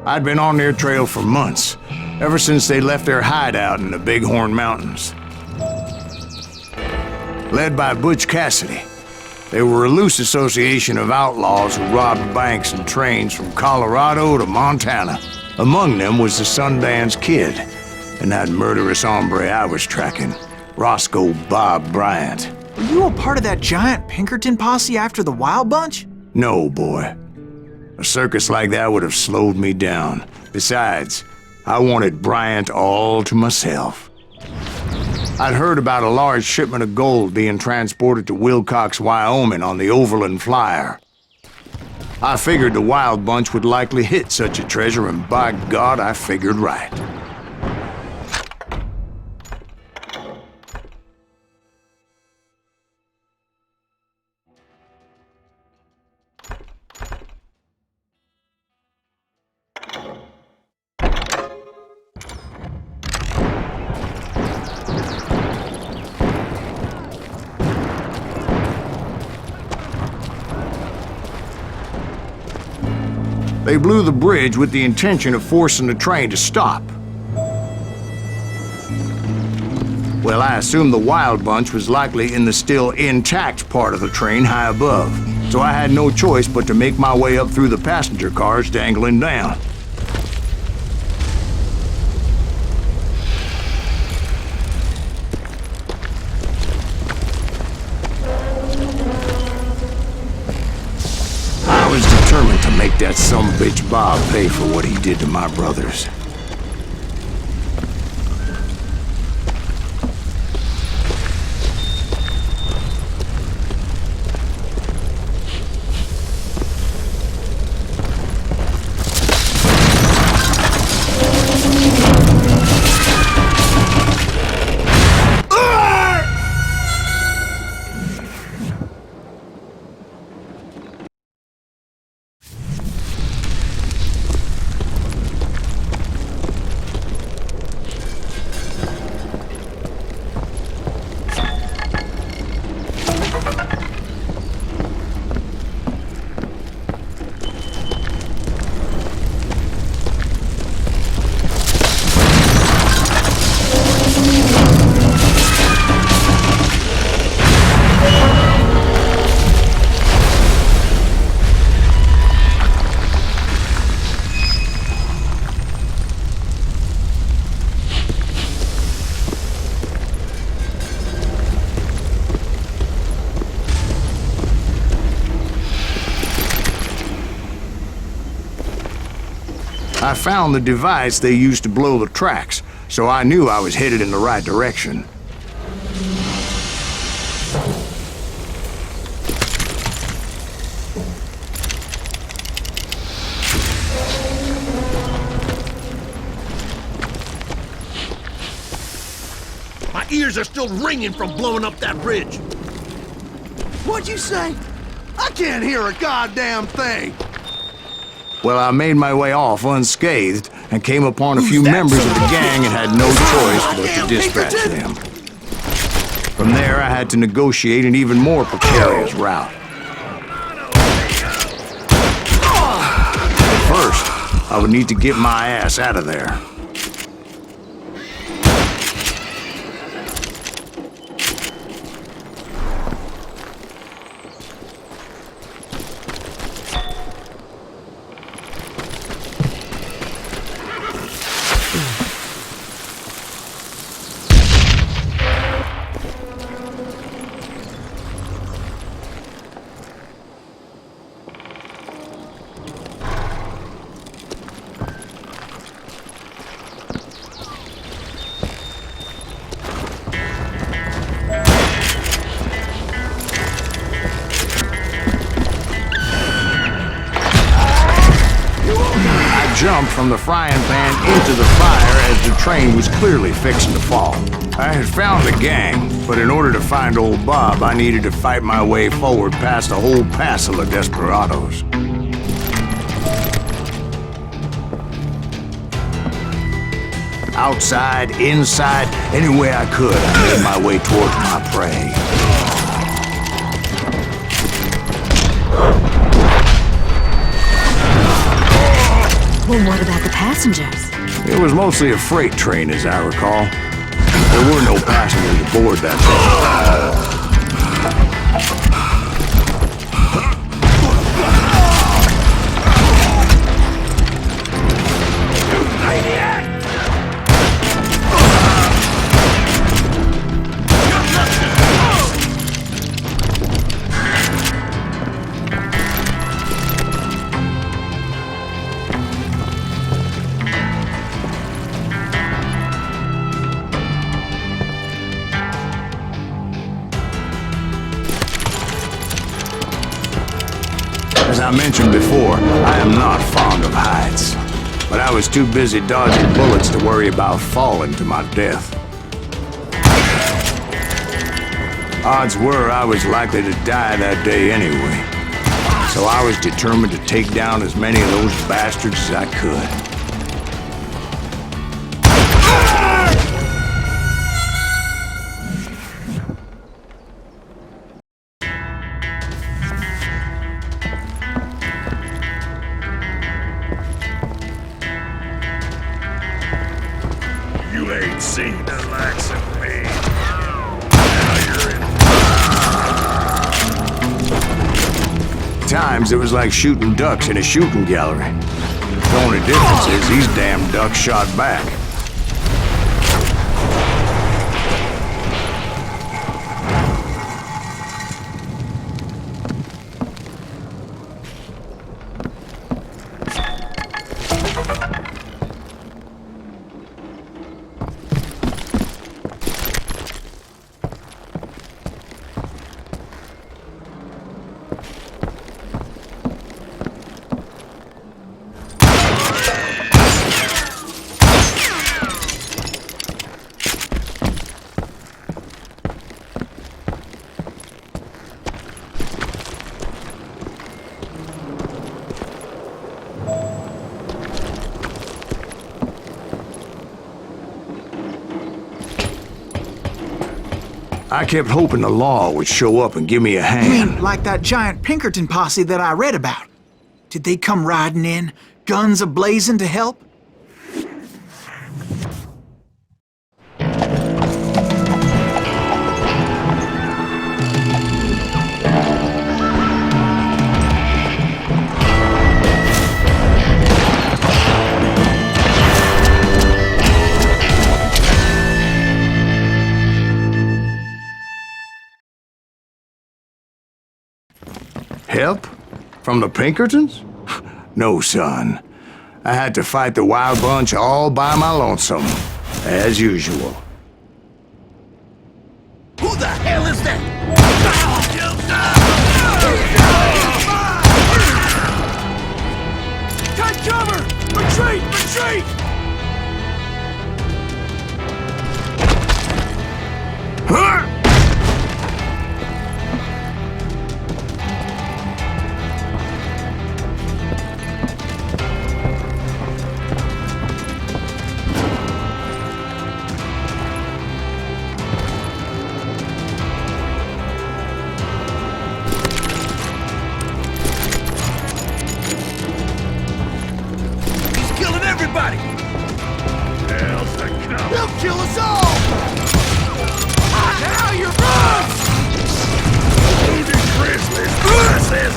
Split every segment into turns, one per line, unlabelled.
I'd been on their trail for months, ever since they left their hideout in the Bighorn Mountains. Led by Butch Cassidy, they were a loose association of outlaws who robbed banks and trains from Colorado to Montana. Among them was the Sundance Kid, and that murderous hombre I was tracking, Roscoe Bob Bryant.
Were you a part of that giant Pinkerton posse after the Wild Bunch?
No, boy. A circus like that would have slowed me down. Besides, I wanted Bryant all to myself. I'd heard about a large shipment of gold being transported to Wilcox, Wyoming on the Overland Flyer. I figured the Wild Bunch would likely hit such a treasure, and by God, I figured right. They blew the bridge with the intention of forcing the train to stop. Well, I assumed the Wild Bunch was likely in the still intact part of the train high above, so I had no choice but to make my way up through the passenger cars dangling down. I was determined to make that sumbitch Bob pay for what he did to my brothers. I found the device they used to blow the tracks, so I knew I was headed in the right direction.
My ears are still ringing from blowing up that bridge.
What'd you say? I can't hear a goddamn thing.
Well, I made my way off unscathed and came upon a few members of the gang and had no choice but to dispatch them. From there, I had to negotiate an even more precarious route. First, I would need to get my ass out of there. Jumped from the frying pan into the fire as the train was clearly fixing to fall. I had found the gang, but in order to find old Bob, I needed to fight my way forward past a whole passel of desperados. Outside, inside, any way I could, I made my way towards my prey.
Well, what about the passengers?
It was mostly a freight train, as I recall. There were no passengers aboard that thing. As I mentioned before, I am not fond of heights. But I was too busy dodging bullets to worry about falling to my death. Odds were I was likely to die that day anyway. So I was determined to take down as many of those bastards as I could.
You ain't seen the likes of me.
Times it was like shooting ducks in a shooting gallery. The only difference is these damn ducks shot back. I kept hoping the law would show up and give me a
You
hand.
mean like that giant Pinkerton posse that I read about? Did they come riding in, guns a-blazing to help?
Help? From the Pinkertons? No, son. I had to fight the wild bunch all by my lonesome, as usual.
Who the hell is that? Take cover! Retreat! Retreat! Everybody! Hell's the come!
They'll kill us all!
Now you run! Wounded grizzlies! Says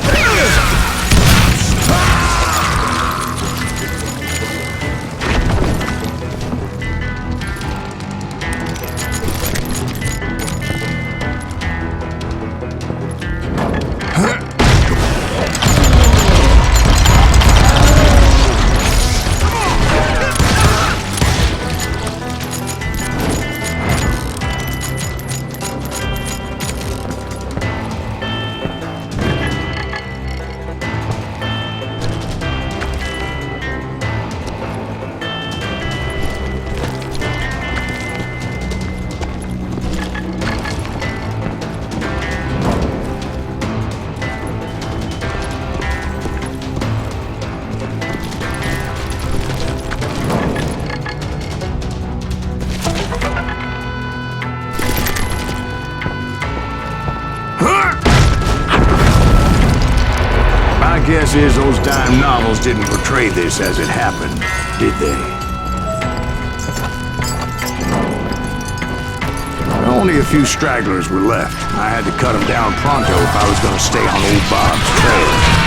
Guess is those dime novels didn't portray this as it happened, did they? Only a few stragglers were left. I had to cut them down pronto if I was going to stay on old Bob's trail.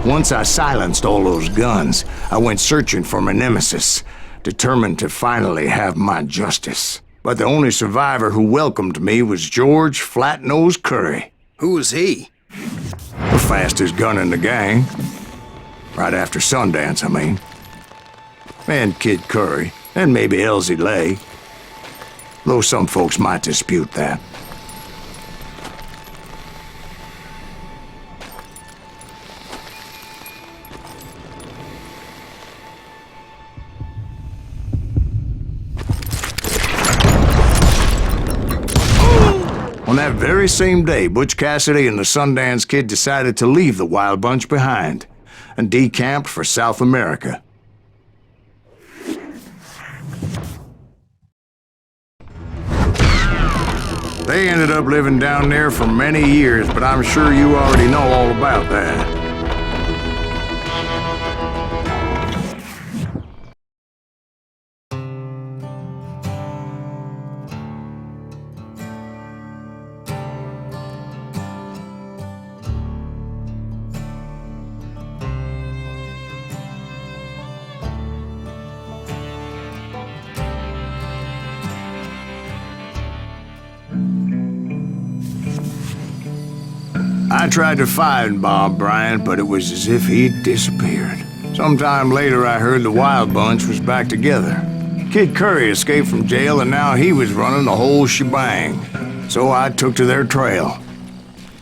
Once I silenced all those guns, I went searching for my nemesis, determined to finally have my justice. But the only survivor who welcomed me was George Flat-Nose Curry.
Who was he?
The fastest gun in the gang. Right after Sundance, I mean. And Kid Curry, and maybe Elsie Lay. Though some folks might dispute that. On that very same day, Butch Cassidy and the Sundance Kid decided to leave the Wild Bunch behind and decamped for South America. They ended up living down there for many years, but I'm sure you already know all about that. I tried to find Bob Bryant, but it was as if he'd disappeared. Sometime later, I heard the Wild Bunch was back together. Kid Curry escaped from jail, and now he was running the whole shebang. So I took to their trail,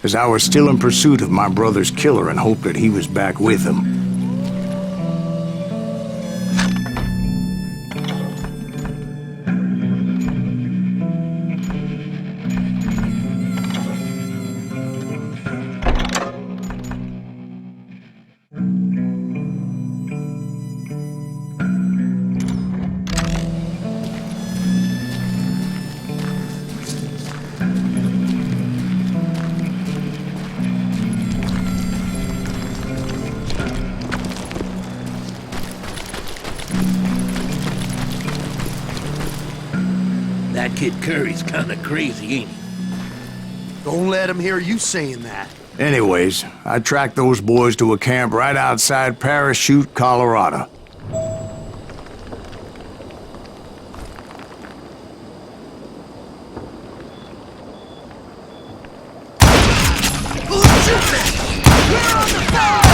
as I was still in pursuit of my brother's killer and hoped that he was back with him.
That Kid Curry's kinda crazy, ain't he?
Don't let him hear you saying that.
Anyways, I tracked those boys to a camp right outside Parachute, Colorado.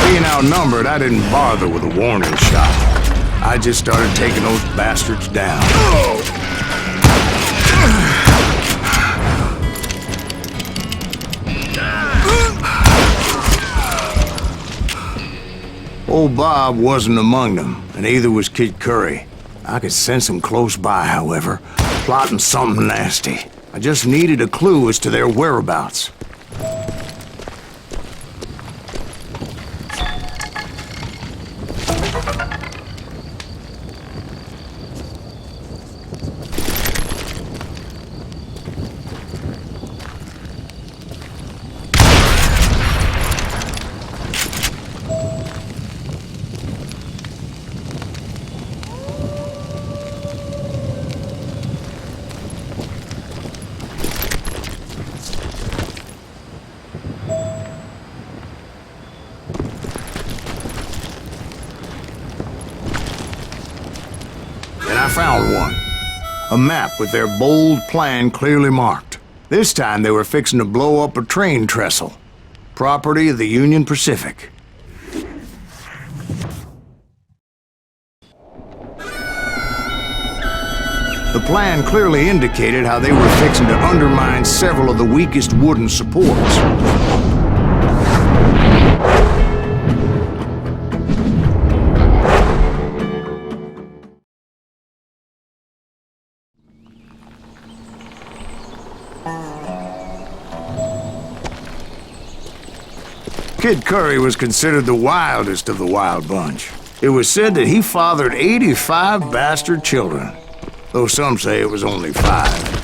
Being outnumbered, I didn't bother with a warning shot. I just started taking those bastards down. Old Bob wasn't among them, and neither was Kid Curry. I could sense him close by, however, plotting something nasty. I just needed a clue as to their whereabouts. I found one. A map with their bold plan clearly marked. This time they were fixing to blow up a train trestle. Property of the Union Pacific. The plan clearly indicated how they were fixing to undermine several of the weakest wooden supports. Kid Curry was considered the wildest of the wild bunch. It was said that he fathered 85 bastard children, though some say it was only 5.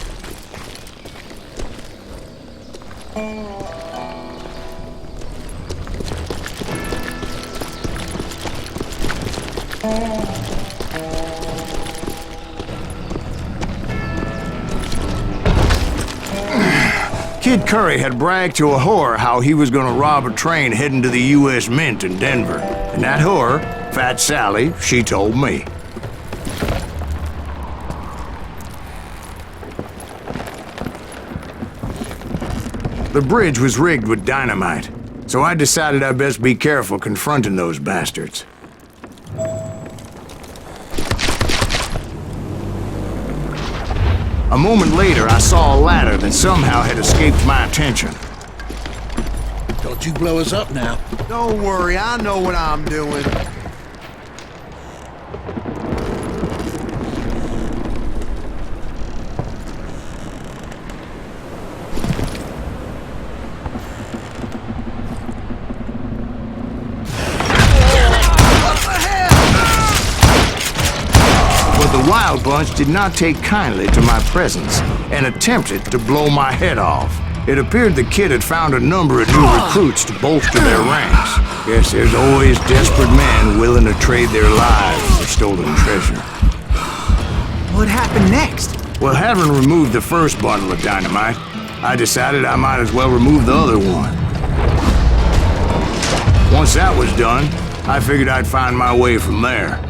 Kid Curry had bragged to a whore how he was gonna rob a train heading to the U.S. Mint in Denver. And that whore, Fat Sally, she told me. The bridge was rigged with dynamite, so I decided I'd best be careful confronting those bastards. A moment later, I saw a ladder that somehow had escaped my attention.
Don't you blow us up now.
Don't worry, I know what I'm doing.
The Wild Bunch did not take kindly to my presence and attempted to blow my head off. It appeared the kid had found a number of new recruits to bolster their ranks. Guess there's always desperate men willing to trade their lives for stolen treasure.
What happened next?
Well, having removed the first bundle of dynamite, I decided I might as well remove the other one. Once that was done, I figured I'd find my way from there.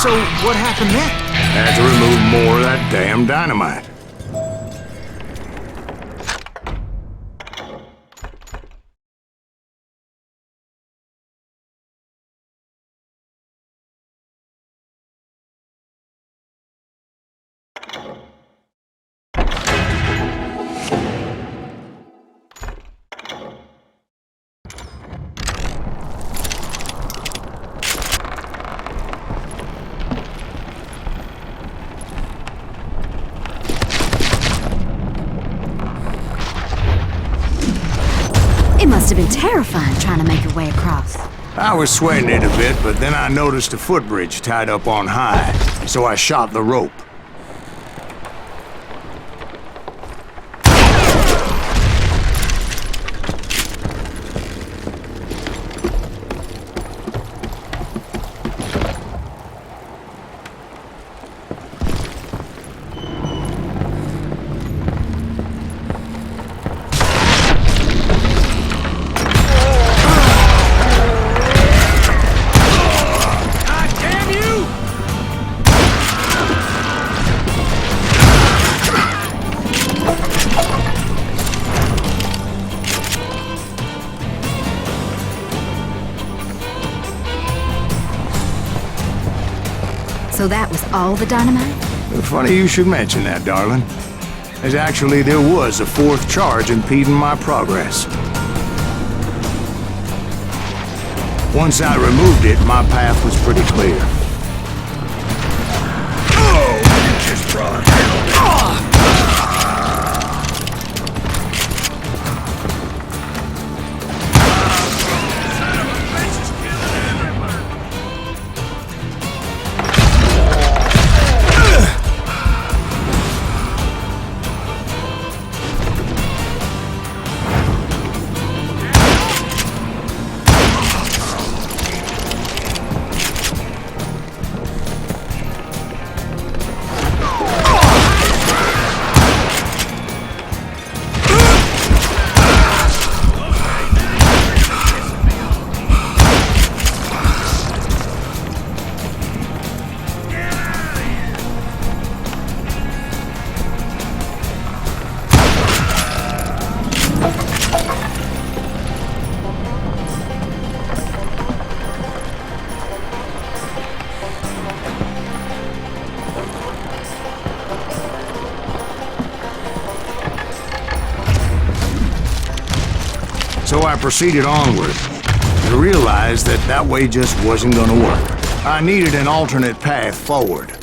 So, what happened then?
Had to remove more of that damn dynamite.
terrifying trying to make your way across.
I was sweating it a bit, but then I noticed a footbridge tied up on high, so I shot the rope.
So that was all the dynamite?
Funny you should mention that, darling. As actually there was a fourth charge impeding my progress. Once I removed it, my path was pretty clear.
Oh, you just brought hell.
So I proceeded onward. I realized that that way just wasn't gonna work. I needed an alternate path forward.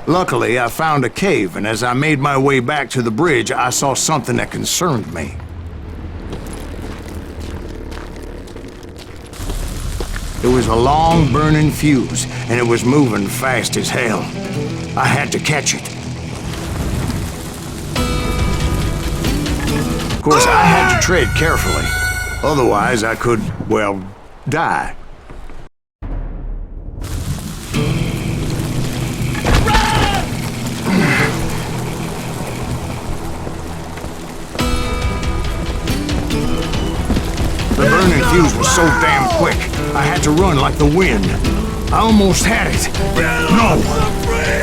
Luckily, I found a cave, and as I made my way back to the bridge, I saw something that concerned me. It was a long, burning fuse, and it was moving fast as hell. I had to catch it. Of course, I had to tread carefully. Otherwise, I could, well, die. The burning fuse was so damn quick, I had to run like the wind. I almost had it. No!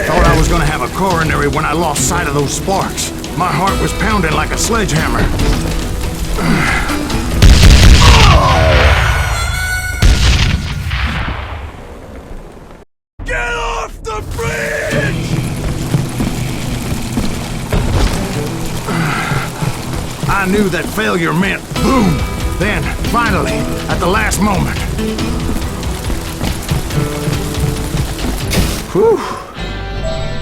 Thought I was gonna have a coronary when I lost sight of those sparks. My heart was pounding like a sledgehammer.
Get off the bridge!
I knew that failure meant boom! Then, finally, at the last moment. Whew.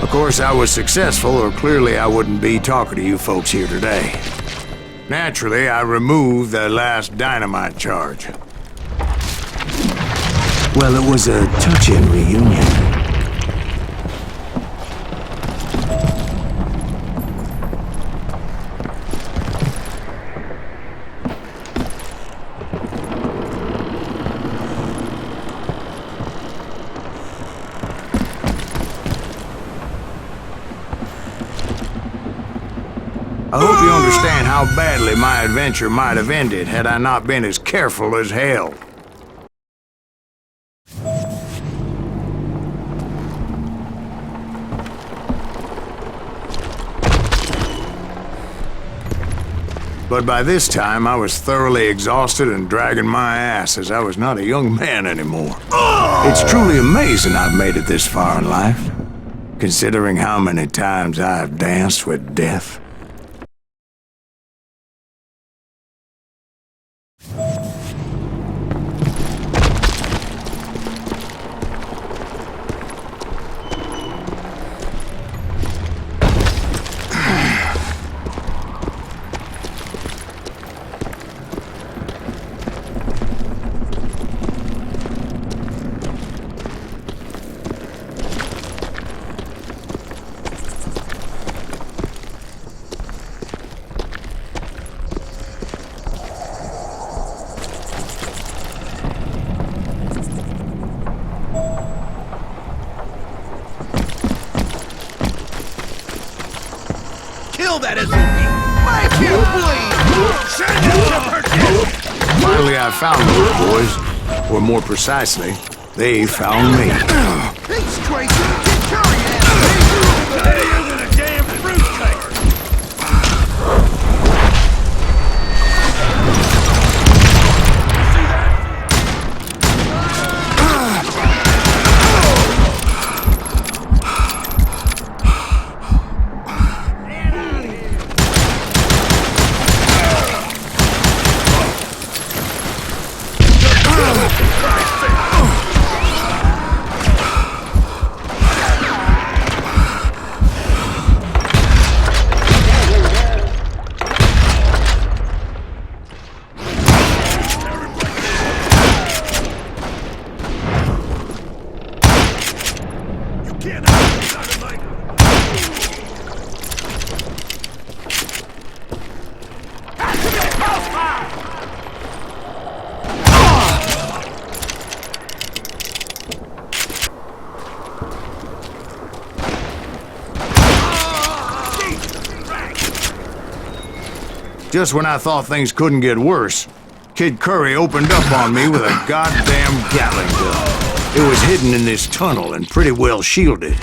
Of course, I was successful, or clearly I wouldn't be talking to you folks here today. Naturally, I removed the last dynamite charge. Well, it was a touching reunion. I hope you understand how badly my adventure might have ended had I not been as careful as hell. But by this time, I was thoroughly exhausted and dragging my ass as I was not a young man anymore. It's truly amazing I've made it this far in life, considering how many times I've danced with death.
Kill that SOB! Make him bleed! Send him to Virginia!
Finally, I found those boys. Or more precisely, they found me.
He's crazy. Get Curry out.
Steadier than a damn fruitcake!
Just when I thought things couldn't get worse, Kid Curry opened up on me with a goddamn Gatling gun. It was hidden in this tunnel and pretty well shielded.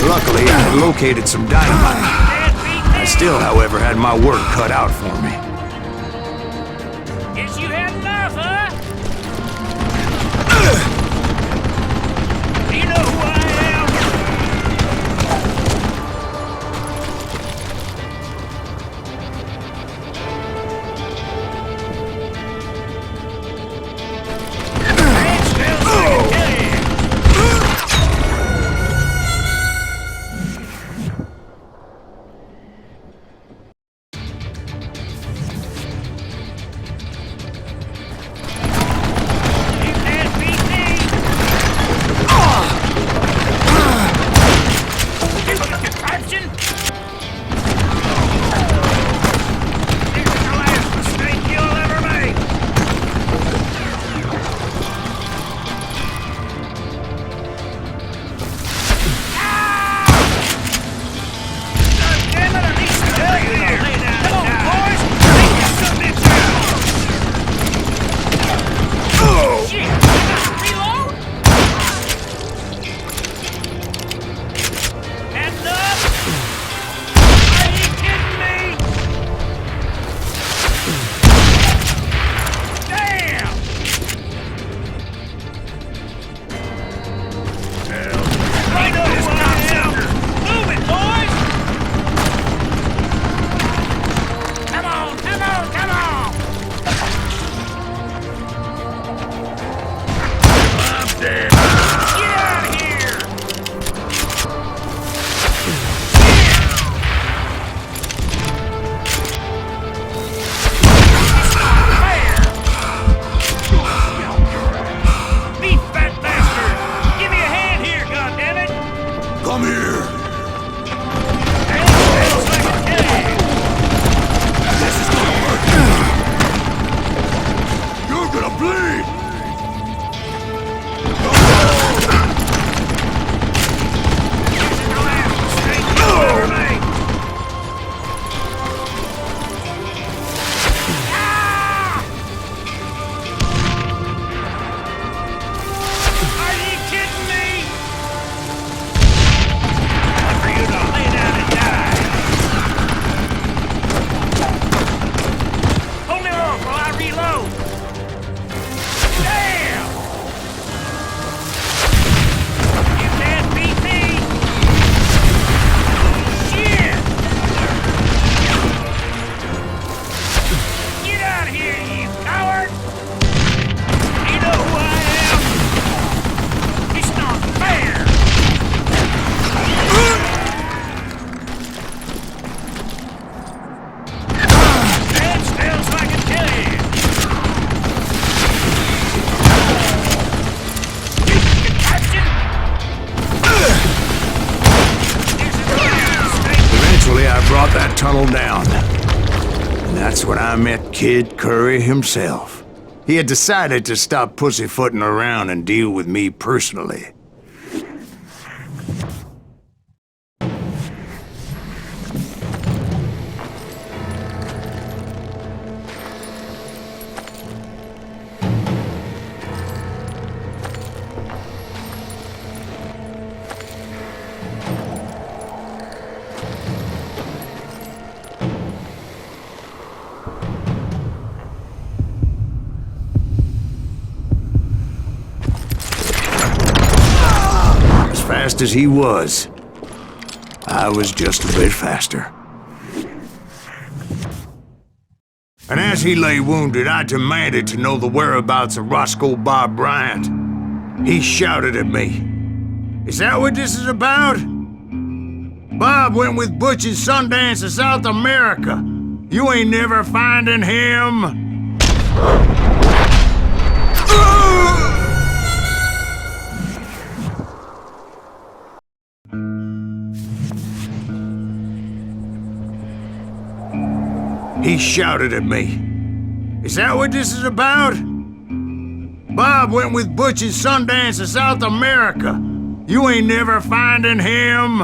Luckily, I had located some dynamite. I still, however, had my work cut out for me.
Guess you had enough, huh? Do you know who I am? Stand still so I can kill you. You can't beat me. You got contraption? This is the last mistake you'll ever make. God damn it, I need to tell you here. Come on, boys. Make your submit down. Shit. Reload. Hands up. Are you kidding me? Damn. I know who I am. Move it, boys. Come on, come on, come on. I'm dead. Get out of here. Fair. Me fat bastard. Give me a hand here, goddammit.
Come here!
Stand still so I can kill you.
This is gonna work! You're gonna bleed!
This is the last mistake you'll ever make. Ah! Are you kidding me? Time for you to lay down and die. Hold me off while I reload. Damn! You can't beat me. Shit! Get out of here, you coward! You know who I am? It's not fair! Stand still so I can kill you! You contraption! This is the last mistake.
Eventually, I brought that tunnel down. And that's when I met Kid Curry himself. He had decided to stop pussyfooting around and deal with me personally. As fast as he was, I was just a bit faster. And as he lay wounded, I demanded to know the whereabouts of Roscoe Bob Bryant. He shouted at me. Is that what this is about? Bob went with Butch in Sundance to South America. You ain't never finding him. He shouted at me. Is that what this is about? Bob went with Butch in Sundance to South America. You ain't never finding him.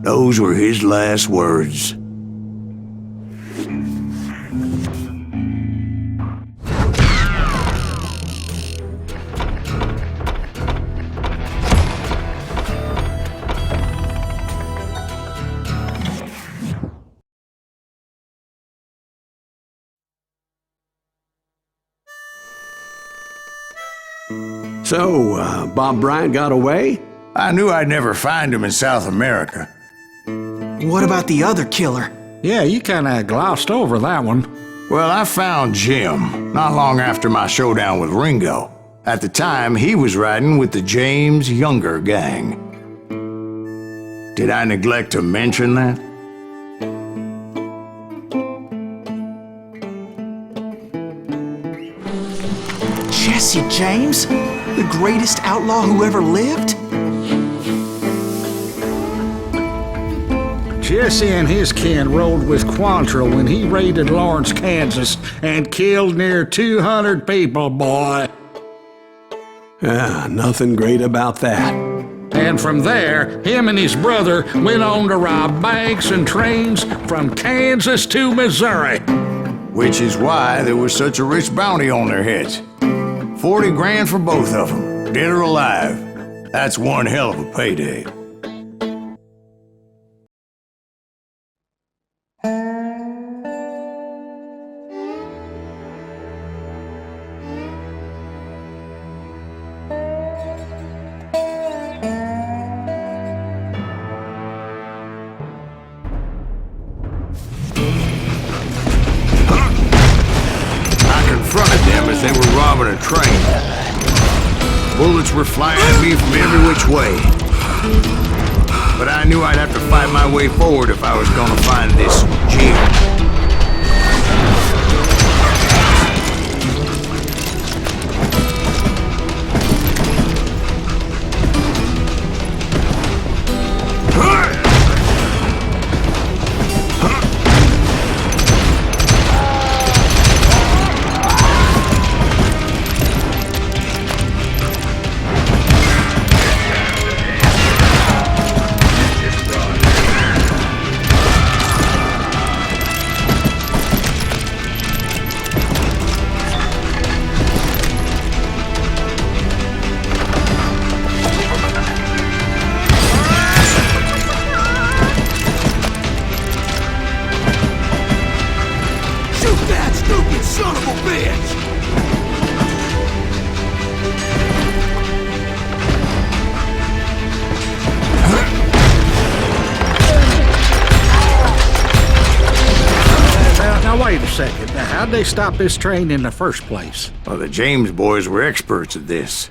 Those were his last words.
So, Bob Bryant got away?
I knew I'd never find him in South America.
What about the other killer?
Yeah, you kinda glossed over that one.
Well, I found Jim not long after my showdown with Ringo. At the time, he was riding with the James Younger gang. Did I neglect to mention that?
Jesse James? The greatest outlaw who ever lived?
Jesse and his kin rode with Quantrill when he raided Lawrence, Kansas, and killed near 200 people, boy.
Nothing great about that.
And from there, him and his brother went on to rob banks and trains from Kansas to Missouri.
Which is why there was such a rich bounty on their heads. 40 grand for both of them, dead or alive. That's one hell of a payday. They were robbing a train. Bullets were flying at me from every which way. But I knew I'd have to fight my way forward if I was gonna find this Jim.
Son of a bitch!
Now wait a second. Now, how'd they stop this train in the first place?
Well, the James boys were experts at this.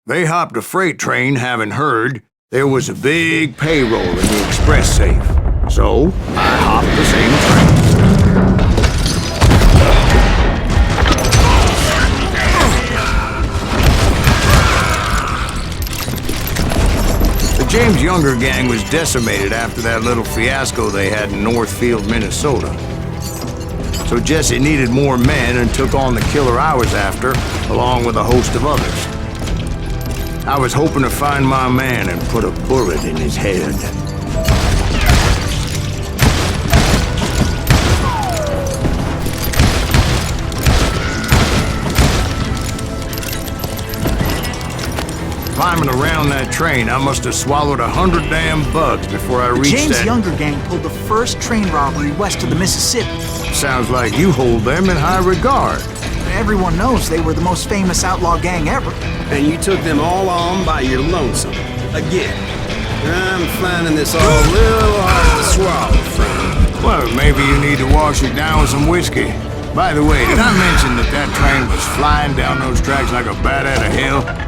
They hopped a freight train having heard there was a big payroll in the express safe. So, I hopped the same train. The James Younger gang was decimated after that little fiasco they had in Northfield, Minnesota. So Jesse needed more men and took on the killer I was after, along with a host of others. I was hoping to find my man and put a bullet in his head. Climbing around that train, I must have swallowed 100 damn bugs before I reached
James
that...
Younger gang pulled the first train robbery west of the Mississippi.
Sounds like you hold them in high regard.
Everyone knows they were the most famous outlaw gang ever.
And you took them all on by your lonesome. Again. I'm finding this all a little hard to swallow, Frank.
Well, maybe you need to wash it down with some whiskey. By the way, did I mention that that train was flying down those tracks like a bat out of hell?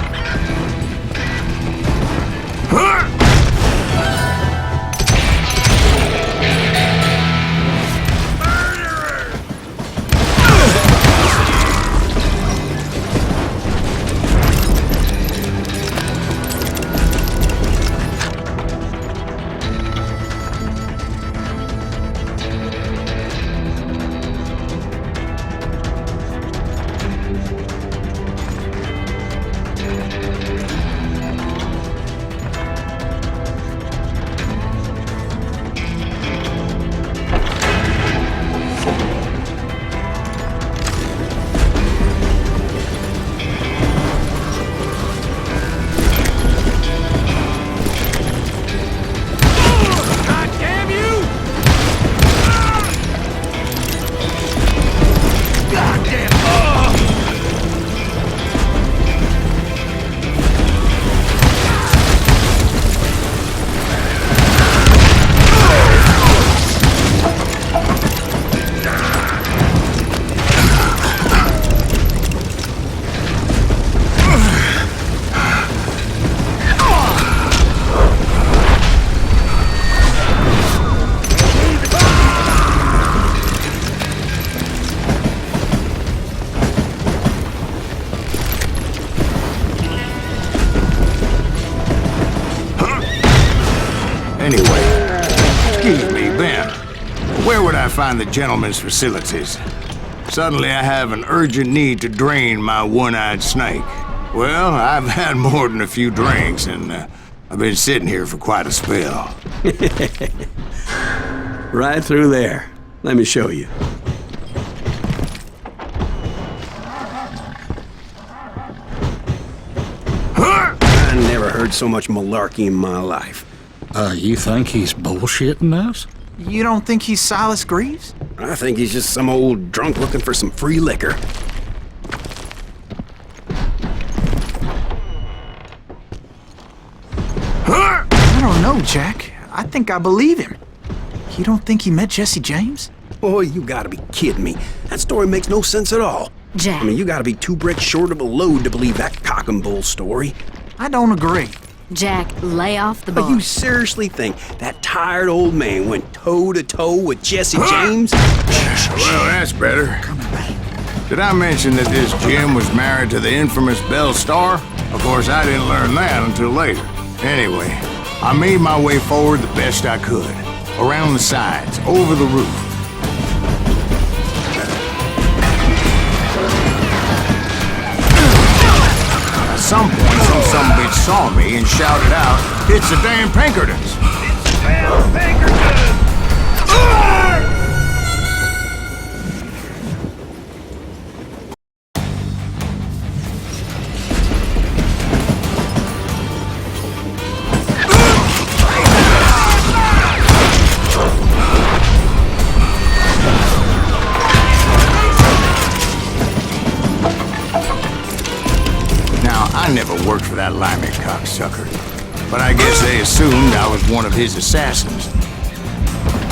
would I find the gentleman's facilities? Suddenly I have an urgent need to drain my one-eyed snake. Well, I've had more than a few drinks, and I've been sitting here for quite a spell.
Right through there. Let me show you. I never heard so much malarkey in my life.
You think he's bullshitting us?
You don't think he's Silas Greaves?
I think he's just some old drunk looking for some free liquor.
I don't know, Jack. I think I believe him. You don't think he met Jessie James?
Boy, you gotta be kidding me. That story makes no sense at all.
Jack.
I mean, you gotta be 2 bricks short of a load to believe that cock and bull story.
I don't agree.
Jack, lay off the
But
bar.
you seriously think that tired old man went toe-to-toe with Jessie James?
Well, that's better. Did I mention that this Jim was married to the infamous Belle Starr? Of course, I didn't learn that until later. Anyway, I made my way forward the best I could. Around the sides, over the roof. At some point, some sumbitch saw me and shouted out, "It's the damn Pinkertons!"
Well, Pinkerton!
I never worked for that limey cocksucker, but I guess they assumed I was one of his assassins.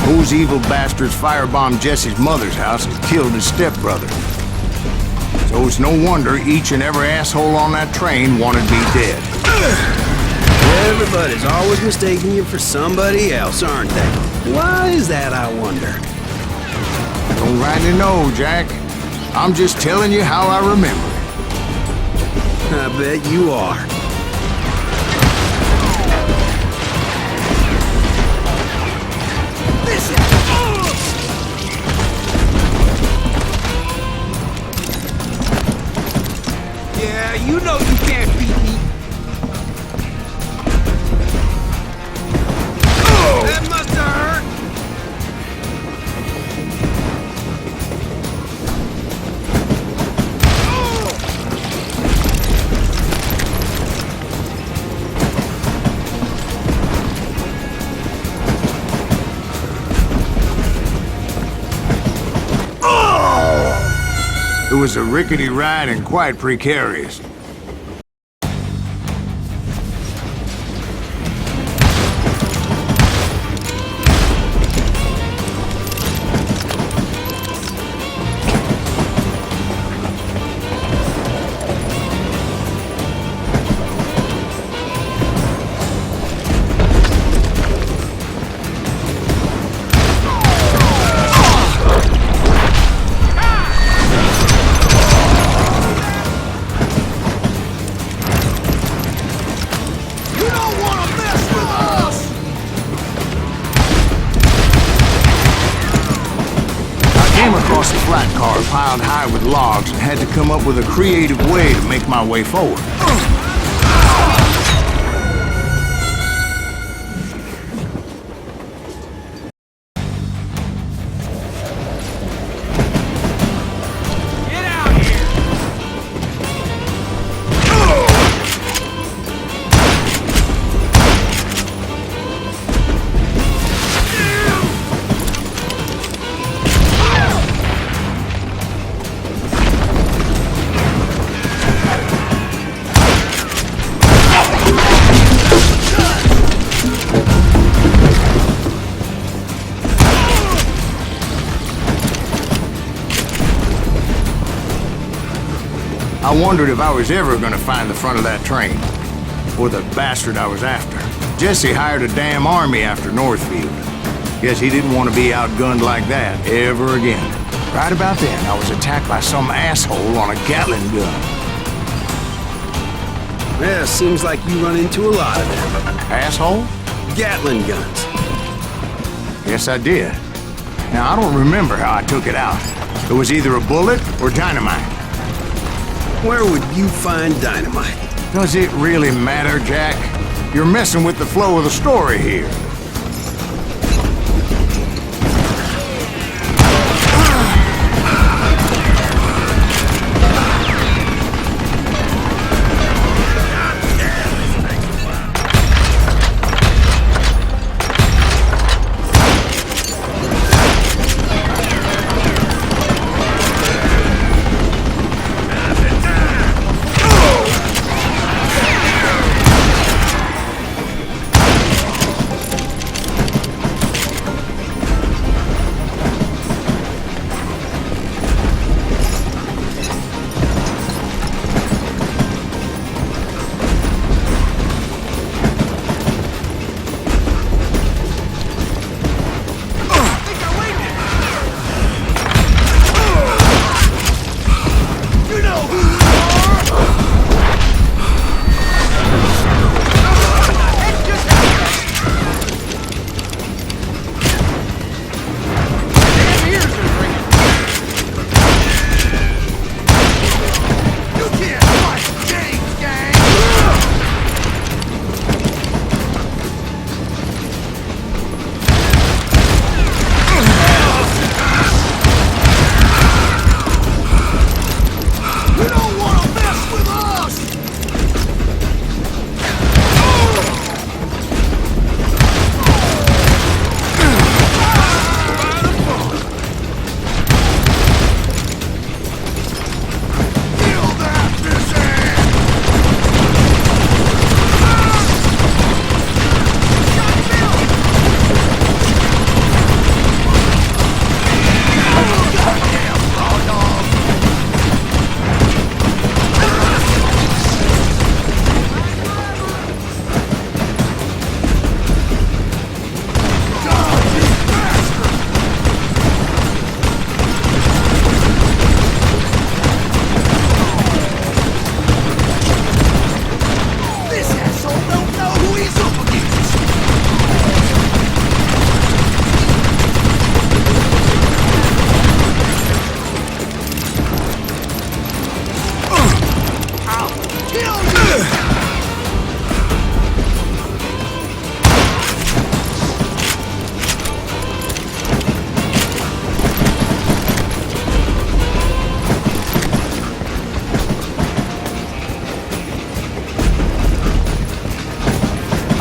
Those evil bastards firebombed Jesse's mother's house and killed his stepbrother. So it's no wonder each and every asshole on that train wanted me dead.
Everybody's always mistaking you for somebody else, aren't they? Why is that, I wonder?
Don't rightly know, Jack. I'm just telling you how I remember it.
I bet you are.
Yeah, you know you can't beat me. That must have hurt.
It was a rickety ride and quite precarious. Across a flat car piled high with logs and had to come up with a creative way to make my way forward.
Get out here!
I wondered if I was ever going to find the front of that train, or the bastard I was after. Jesse hired a damn army after Northfield. Guess he didn't want to be outgunned like that ever again. Right about then, I was attacked by some asshole on a Gatling gun.
Yeah, seems like you run into a lot of them.
Asshole?
Gatling guns.
Yes, I did. Now, I don't remember how I took it out. It was either a bullet or dynamite.
Where would you find dynamite?
Does it really matter, Jack? You're messing with the flow of the story here.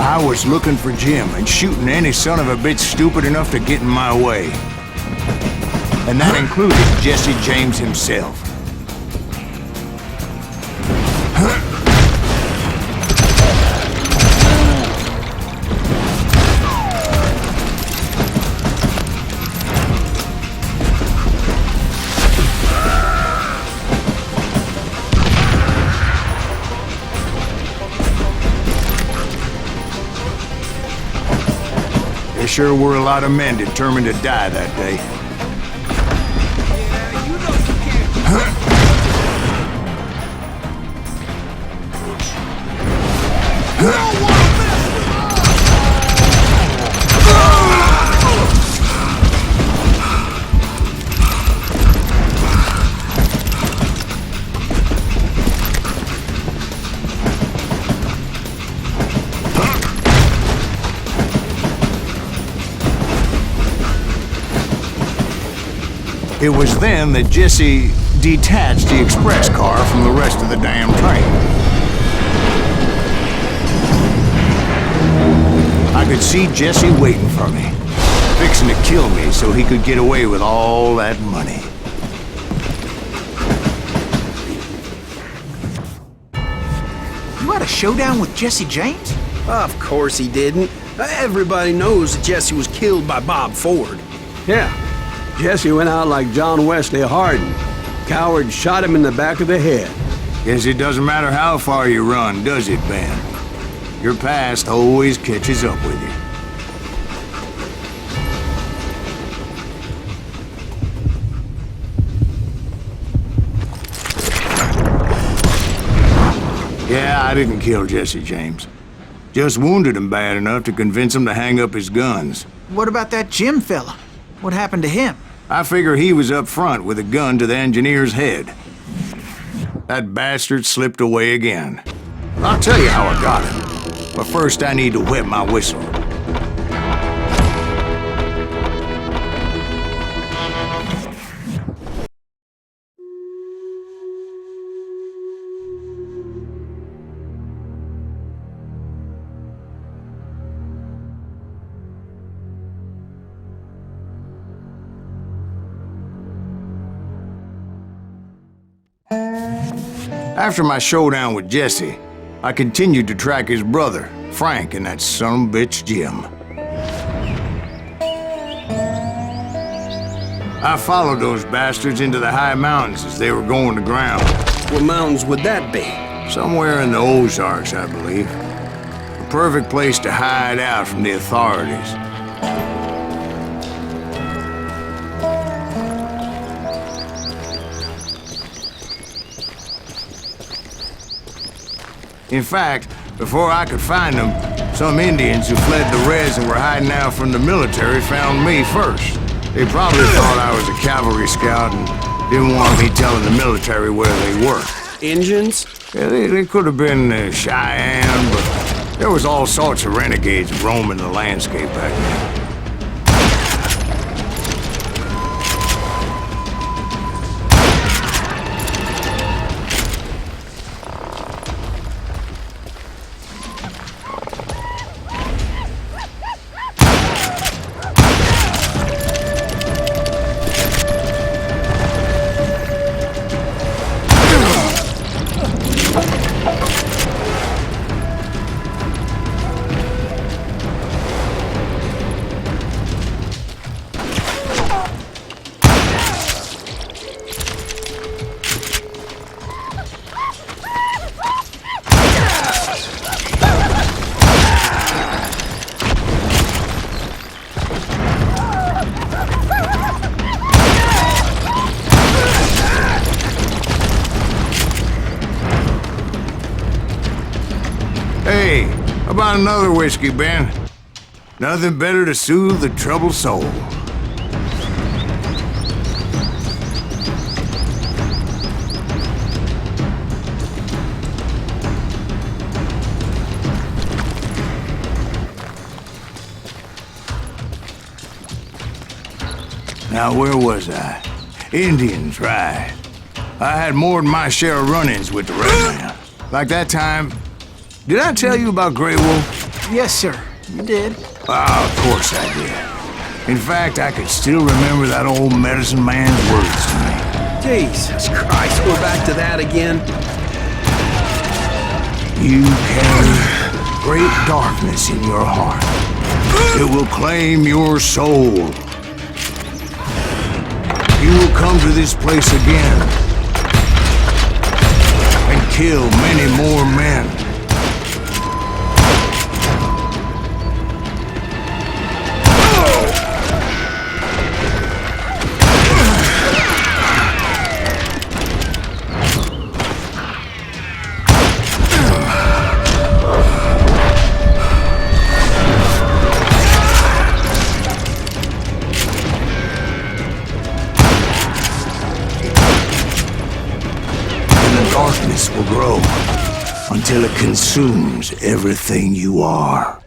I was looking for Jim and shooting any son of a bitch stupid enough to get in my way. And that included Jesse James himself. There sure were a lot of men determined to die that day. It was then that Jesse detached the express car from the rest of the damn train. I could see Jesse waiting for me, fixing to kill me so he could get away with all that money.
You had a showdown with Jesse James?
Of course he didn't. Everybody knows that Jesse was killed by Bob Ford.
Yeah. Jesse went out like John Wesley Hardin. Coward shot him in the back of the head.
Guess it doesn't matter how far you run, does it, Ben? Your past always catches up with you. Yeah, I didn't kill Jesse James. Just wounded him bad enough to convince him to hang up his guns.
What about that Jim fella? What happened to him?
I figure he was up front with a gun to the engineer's head. That bastard slipped away again. I'll tell you how I got him. But first I need to wet my whistle. After my showdown with Jesse, I continued to track his brother, Frank, and that sumbitch Jim. I followed those bastards into the high mountains as they were going to ground.
What mountains would that be?
Somewhere in the Ozarks, I believe. The perfect place to hide out from the authorities. In fact, before I could find them, some Indians who fled the res and were hiding out from the military found me first. They probably thought I was a cavalry scout and didn't want me telling the military where they were.
Indians?
Yeah, they could have been Cheyenne, but there was all sorts of renegades roaming the landscape back then. Hey, how about another whiskey, Ben? Nothing better to soothe the troubled soul. Now, where was I? Indians, right. I had more than my share of run-ins with the red man. Like that time... Did I tell you about Grey Wolf?
Yes, sir. You did.
Ah, of course I did. In fact, I could still remember that old medicine man's words to me.
Jesus Christ, we're back to that again.
You carry great darkness in your heart. It will claim your soul. You will come to this place again and kill many more men. Darkness will grow until it consumes everything you are.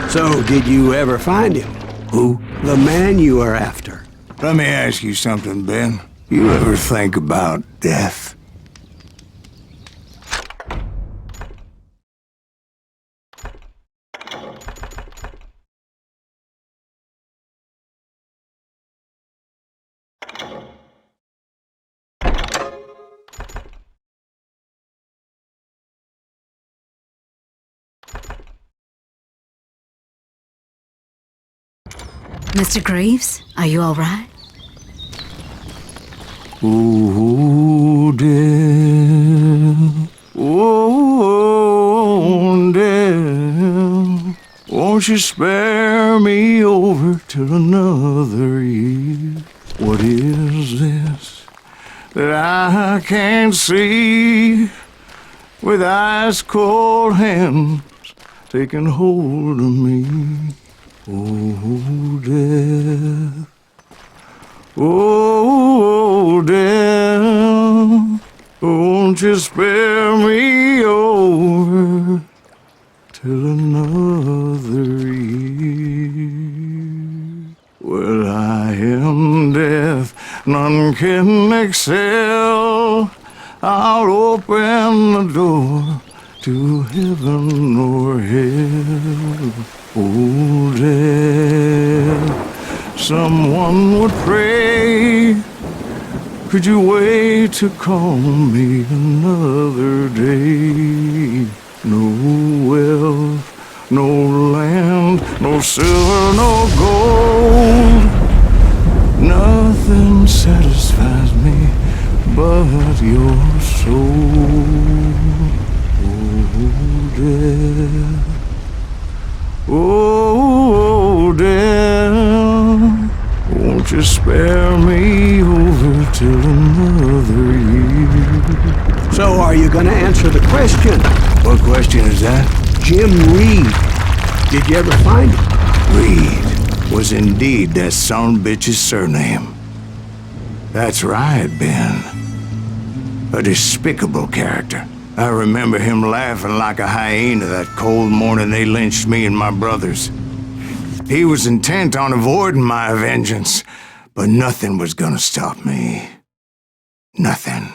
So, did you ever find him?
Who?
The man you are after.
Let me ask you something, Ben. You ever think about death?
Mr. Greaves, are you all right?
Ooh, dear. Oh, dear. Won't you spare me over till another year? What is this that I can't see? With ice cold hands taking hold of me. Oh, death. Oh, death. Won't you spare me over till another year? Well, I am death, none can excel. I'll open the door to heaven or hell. Oh, death, someone would pray. Could you wait to call me another day? No wealth, no land, no silver, no gold. Nothing satisfies me but your soul. Oh, death. Oh, death. Won't you spare me over till another year?
So are you gonna answer the question?
What question is that?
Jim Reed. Did you ever find him?
Reed was indeed that son of a bitch's surname. That's right, Ben. A despicable character. I remember him laughing like a hyena that cold morning they lynched me and my brothers. He was intent on avoiding my vengeance, but nothing was gonna stop me. Nothing.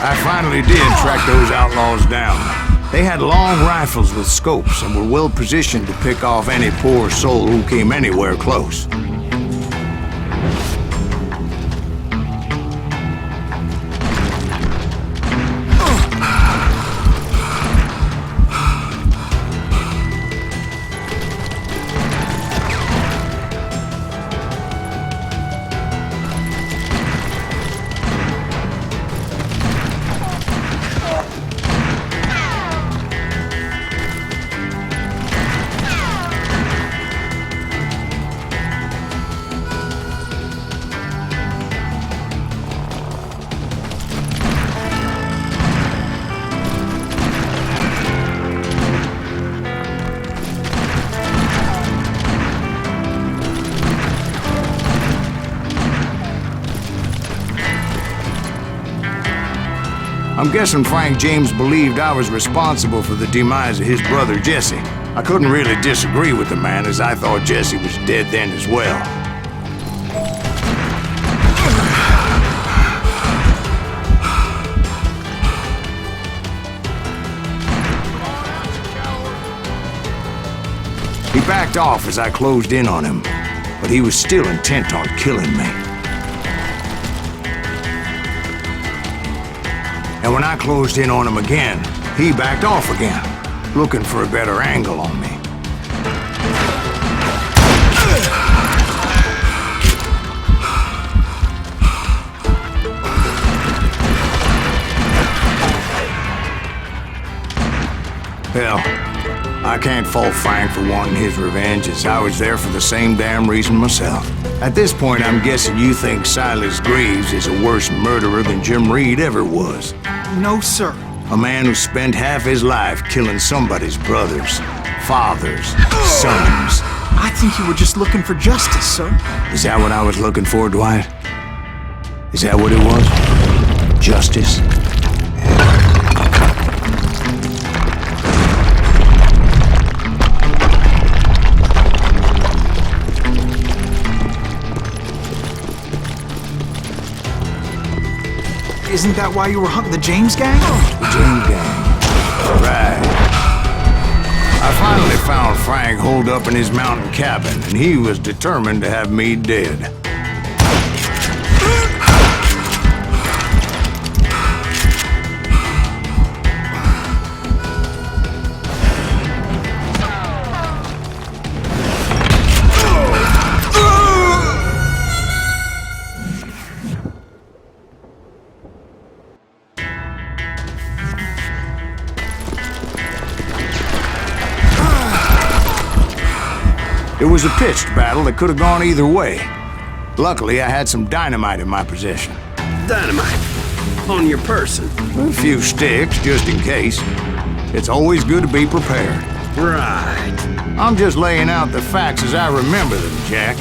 I finally did track those outlaws down. They had long rifles with scopes and were well positioned to pick off any poor soul who came anywhere close. I'm guessing Frank James believed I was responsible for the demise of his brother Jesse. I couldn't really disagree with the man, as I thought Jesse was dead then as well. He backed off as I closed in on him, but he was still intent on killing me. And when I closed in on him again, he backed off again, looking for a better angle on me. Hell, I can't fault Frank for wanting his revenge, as I was there for the same damn reason myself. At this point, I'm guessing you think Silas Greaves is a worse murderer than Jim Reed ever was.
No, sir.
A man who spent half his life killing somebody's brothers, fathers, sons.
I think you were just looking for justice, sir.
Is that what I was looking for, Dwight? Is that what it was? Justice?
Isn't that why you were hunting the James gang?
The James gang. Right. I finally found Frank holed up in his mountain cabin, and he was determined to have me dead. It was a pitched battle that could have gone either way. Luckily, I had some dynamite in my possession.
Dynamite. On your person.
A few sticks, just in case. It's always good to be prepared.
Right.
I'm just laying out the facts as I remember them, Jack.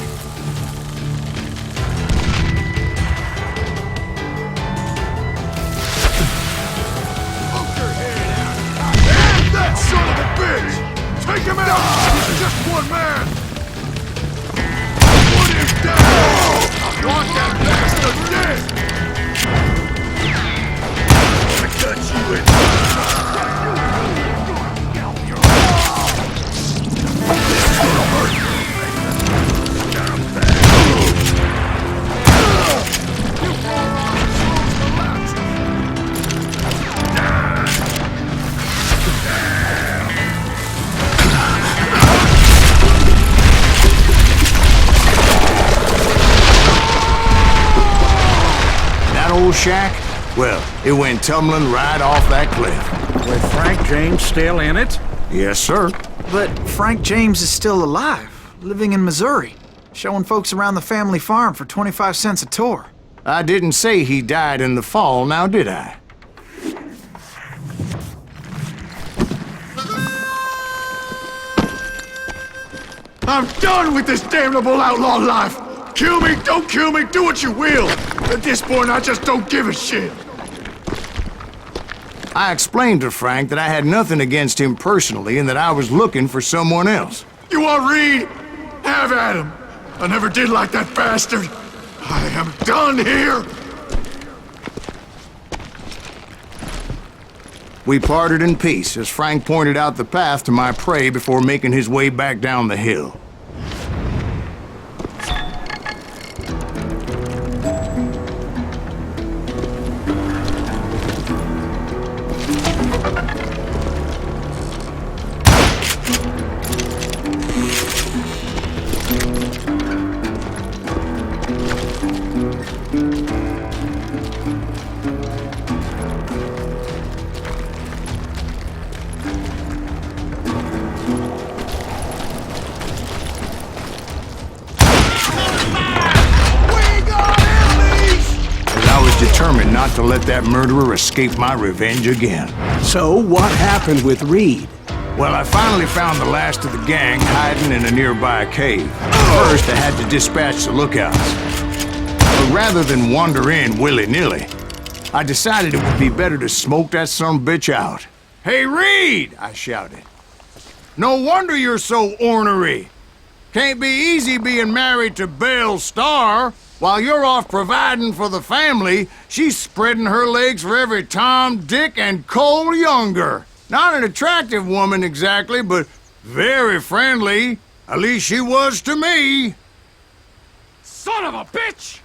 That son of a bitch! Take him out! He's just one man! Put him down! I want that bastard dead! I got you in. This is gonna hurt. Down bad.
Old shack? Well, it went tumbling right off that cliff.
With Frank James still in it?
Yes, sir.
But Frank James is still alive, living in Missouri, showing folks around the family farm for 25 cents a tour.
I didn't say he died in the fall, now did I?
I'm done with this damnable outlaw life! Kill me, don't kill me, do what you will! At this point, I just don't give a shit!
I explained to Frank that I had nothing against him personally and that I was looking for someone else.
You want Reed? Have at him! I never did like that bastard! I am done here!
We parted in peace as Frank pointed out the path to my prey before making his way back down the hill. Determined not to let that murderer escape my revenge again.
So, what happened with Reed?
Well, I finally found the last of the gang hiding in a nearby cave. First, I had to dispatch the lookouts. But rather than wander in willy-nilly, I decided it would be better to smoke that son-of-a-bitch out. "Hey, Reed!" I shouted. "No wonder you're so ornery. Can't be easy being married to Belle Starr. While you're off providing for the family, she's spreading her legs for every Tom, Dick, and Cole Younger. Not an attractive woman exactly, but very friendly. At least she was to me."
Son of a bitch!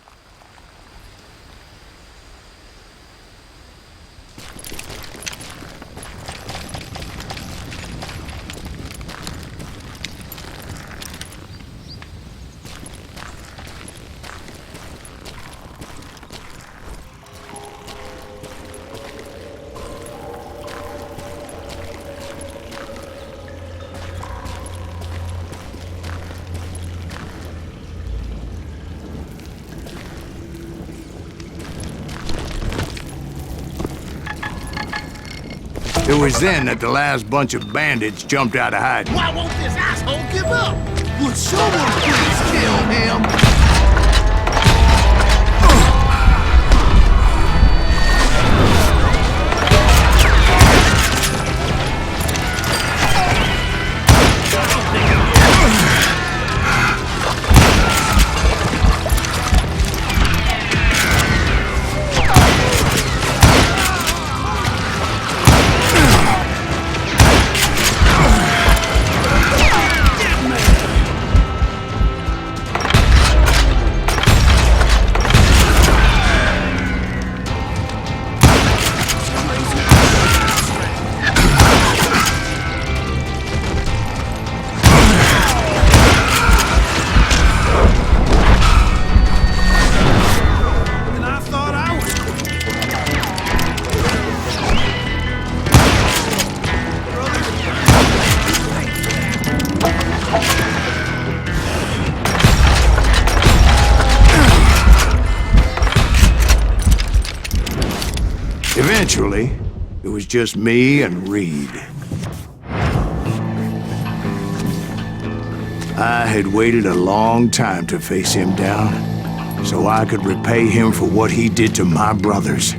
It was then that the last bunch of bandits jumped out of hiding.
Why won't this asshole give up? Would someone please kill him?
Eventually, it was just me and Reed. I had waited a long time to face him down, so I could repay him for what he did to my brothers.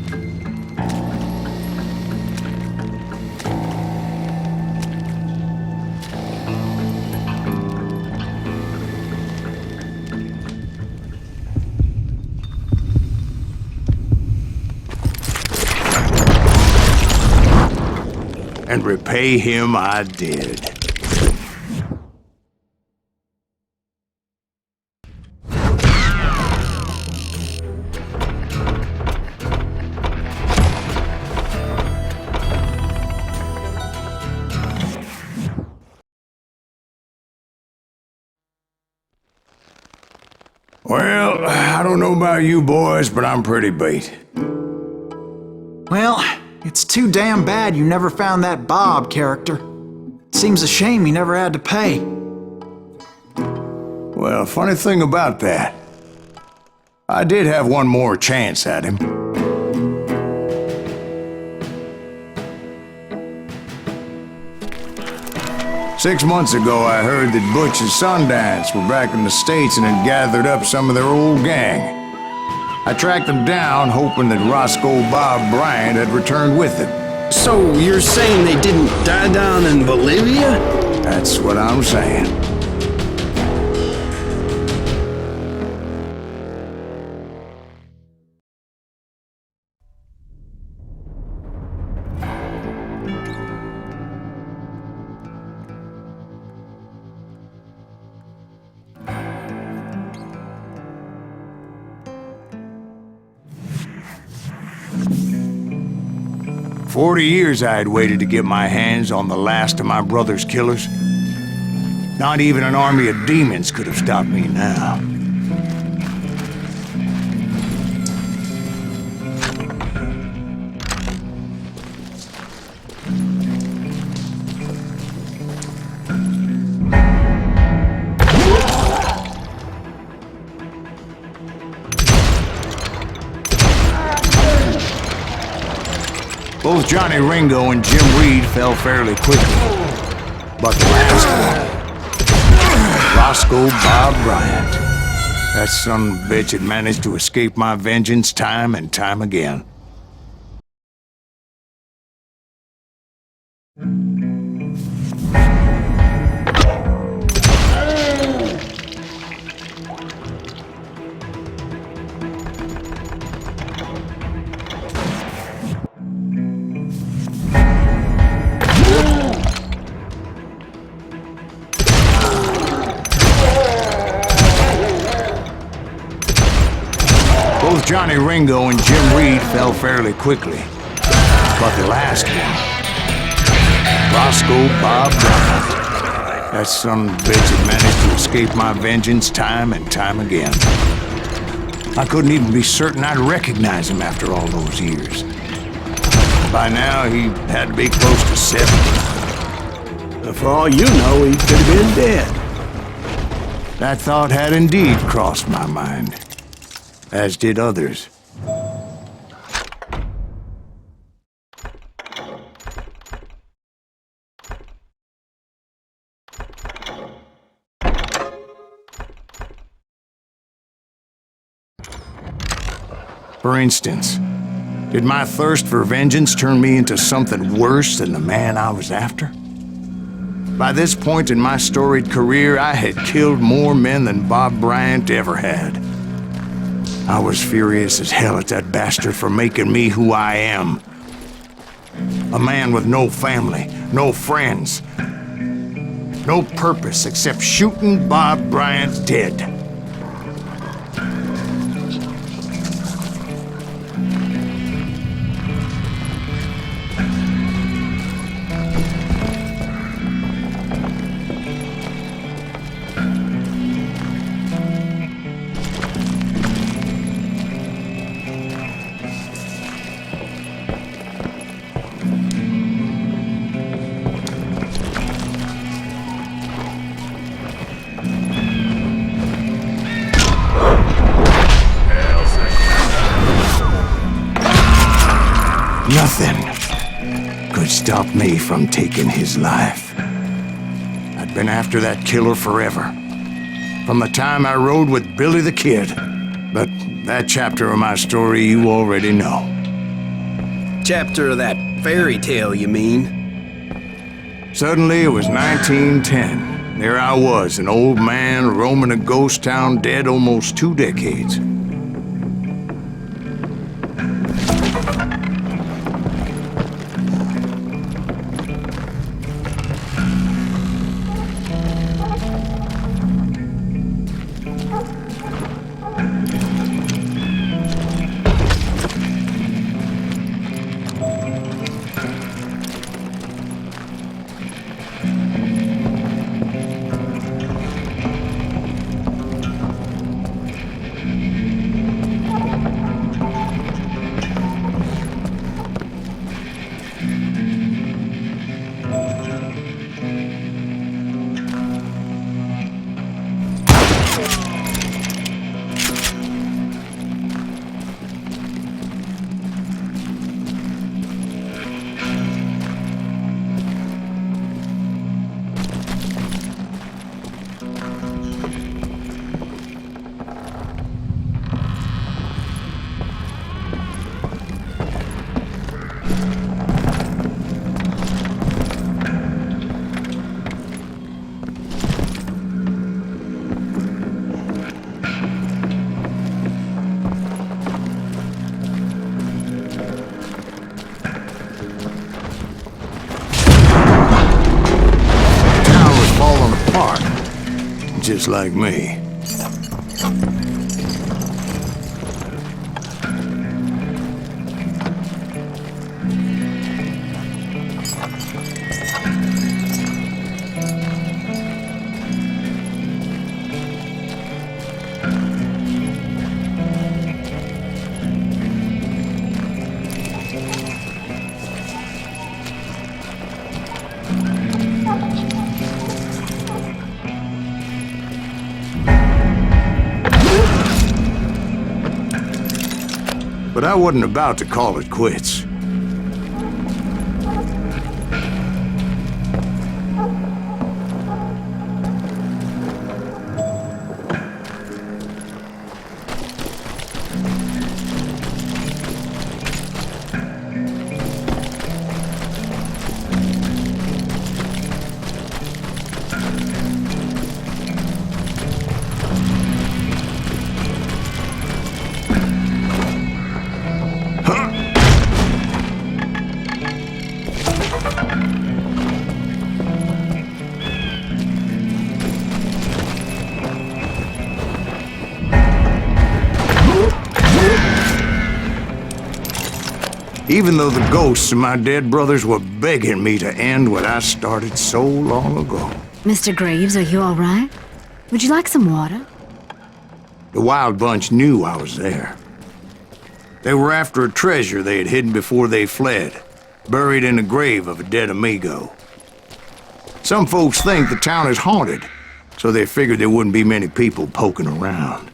And repay him I did. Well, I don't know about you boys, but I'm pretty beat.
Well, it's too damn bad you never found that Bob character. Seems a shame he never had to pay.
Well, funny thing about that, I did have one more chance at him. Six months ago, I heard that Butch and Sundance were back in the States and had gathered up some of their old gang. I tracked them down, hoping that Roscoe Bob Bryant had returned with them.
So you're saying they didn't die down in Bolivia?
That's what I'm saying. "40 years I had waited to get my hands on the last of my brother's killers. Not even an army of demons could have stopped me now. Both Johnny Ringo and Jim Reed fell fairly quickly. But the last one, Roscoe Bob Bryant, that son of a bitch had managed to escape my vengeance time and time again. Both Johnny Ringo and Jim Reed fell fairly quickly. But the last one, Roscoe Bob Bryant, that son of a bitch had managed to escape my vengeance time and time again. I couldn't even be certain I'd recognize him after all those years. By now, he had to be close to 70.
For all you know, he could have been dead.
That thought had indeed crossed my mind, as did others. For instance, did my thirst for vengeance turn me into something worse than the man I was after? By this point in my storied career, I had killed more men than Bob Bryant ever had. I was furious as hell at that bastard for making me who I am. A man with no family, no friends, no purpose except shooting Bob Bryant dead. Nothing could stop me from taking his life. I'd been after that killer forever. From the time I rode with Billy the Kid. But that chapter of my story you already know.
Chapter of that fairy tale, you mean?
Suddenly it was 1910. There I was, an old man roaming a ghost town dead almost 2 decades. Just like me. But I wasn't about to call it quits. Even though the ghosts of my dead brothers were begging me to end what I started so long ago.
Mr. Graves, are you all right? Would you like some water?
The Wild Bunch knew I was there. They were after a treasure they had hidden before they fled, buried in the grave of a dead amigo. Some folks think the town is haunted, so they figured there wouldn't be many people poking around.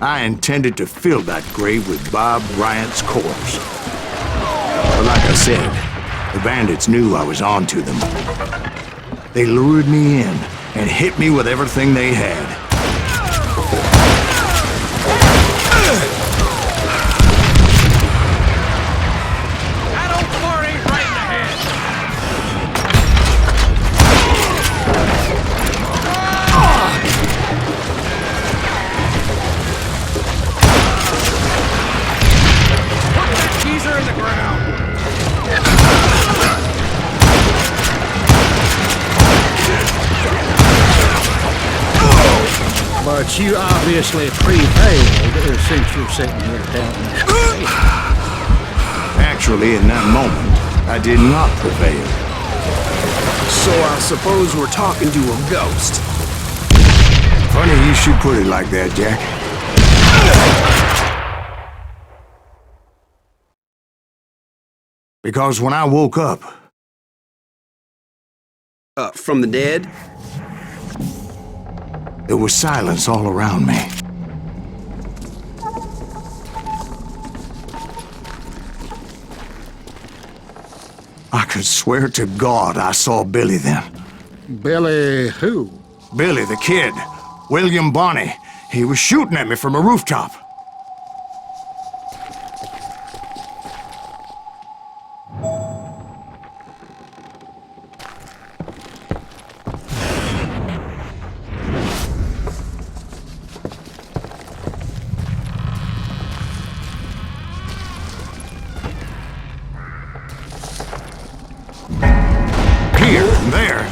I intended to fill that grave with Bob Bryant's corpse. But like I said, the bandits knew I was on to them. They lured me in and hit me with everything they had.
That old fart ain't right in the head. Put that teaser in the ground.
But you obviously prevailed since you're sitting here telling us.
Actually, in that moment, I did not prevail.
So I suppose we're talking to a ghost.
Funny you should put it like that, Jack. Because when I woke up,
From the dead?
there was silence all around me. I could swear to God I saw Billy then.
Billy who?
Billy, the kid. William Bonney. He was shooting at me from a rooftop. Here, there,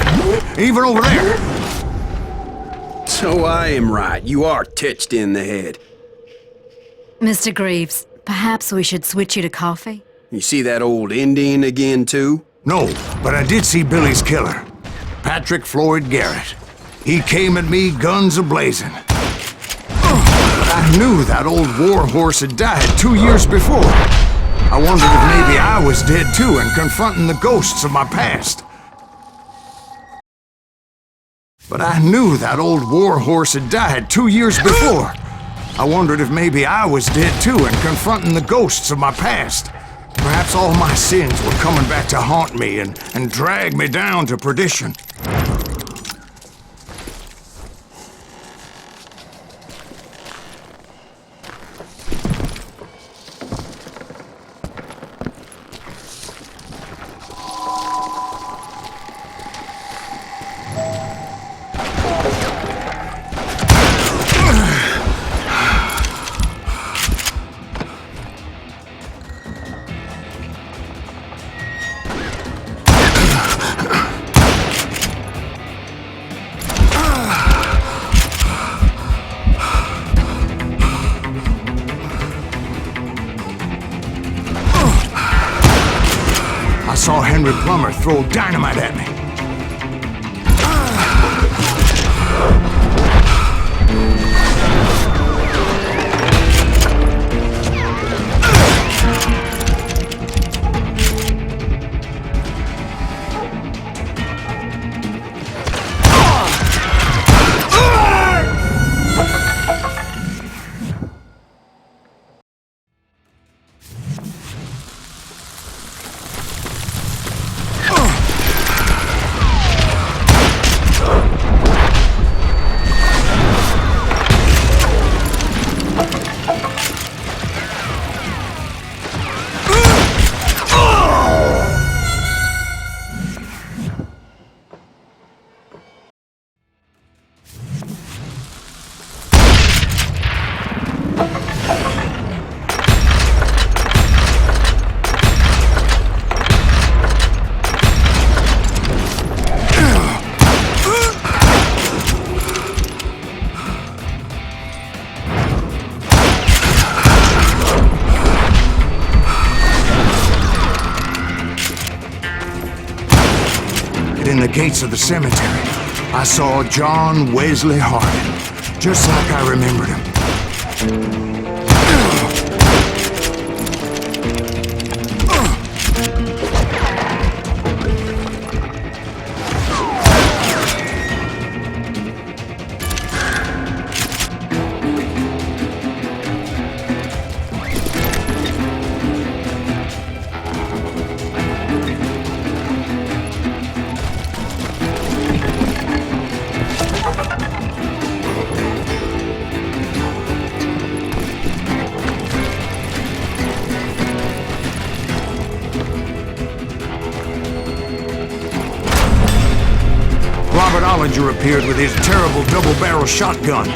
even over there.
So I am right. You are touched in the head.
Mr. Greaves, perhaps we should switch you to coffee?
You see that old Indian again, too?
No, but I did see Billy's killer, Patrick Floyd Garrett. He came at me guns a-blazing. I knew that old war horse had died 2 years before. I wondered if maybe I was dead too and confronting the ghosts of my past. But I knew that old war horse had died 2 years before. I wondered if maybe I was dead too and confronting the ghosts of my past. Perhaps all my sins were coming back to haunt me and drag me down to perdition. I saw Henry Plummer throw dynamite at me. In the gates of the cemetery, I saw John Wesley Hardin, just like I remembered him. Robert Ollinger appeared with his terrible double-barrel shotgun.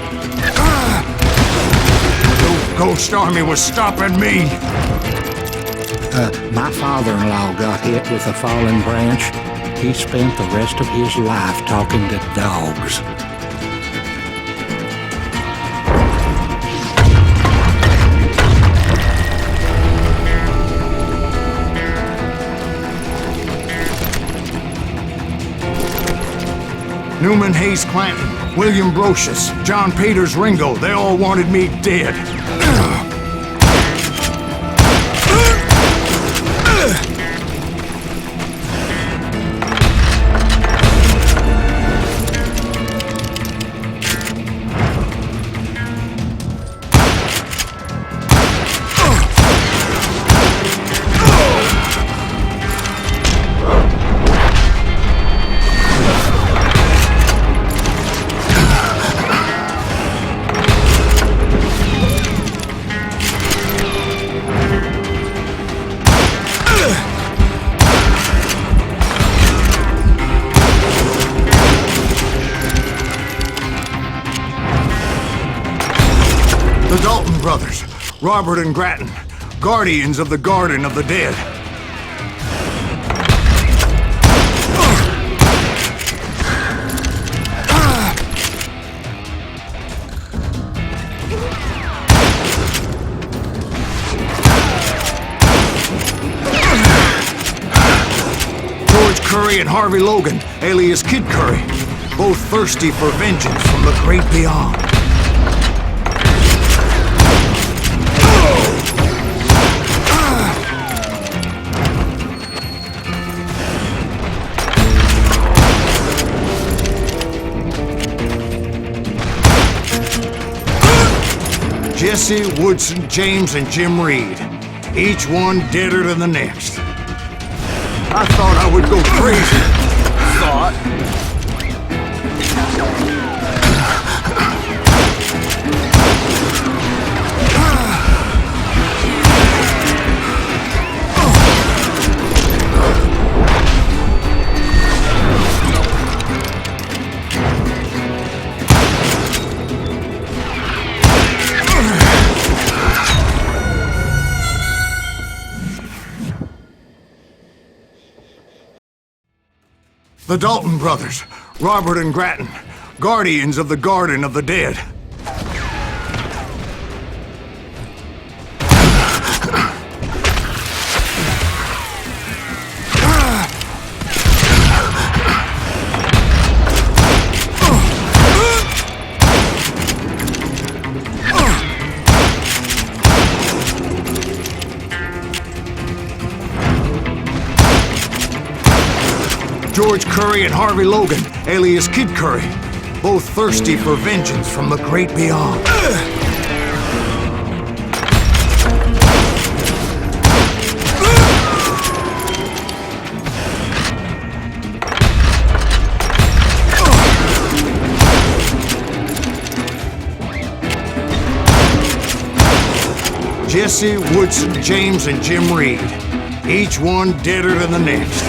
The Ghost Army was stopping me.
My father-in-law got hit with a fallen branch. He spent the rest of his life talking to dogs.
Newman Hayes Clanton, William Brocious, John Peters Ringo, they all wanted me dead. The Dalton brothers, Robert and Grattan, guardians of the Garden of the Dead. George Curry and Harvey Logan, alias Kid Curry, both thirsty for vengeance from the great beyond. Jesse, Woodson, James, and Jim Reed. Each one deader than the next. I thought I would go crazy. Thought? The Dalton brothers, Robert and Grattan, guardians of the Garden of the Dead. George Curry and Harvey Logan, alias Kid Curry, both thirsty for vengeance from the great beyond. Jesse, Woodson, James, and Jim Reed, each one deader than the next.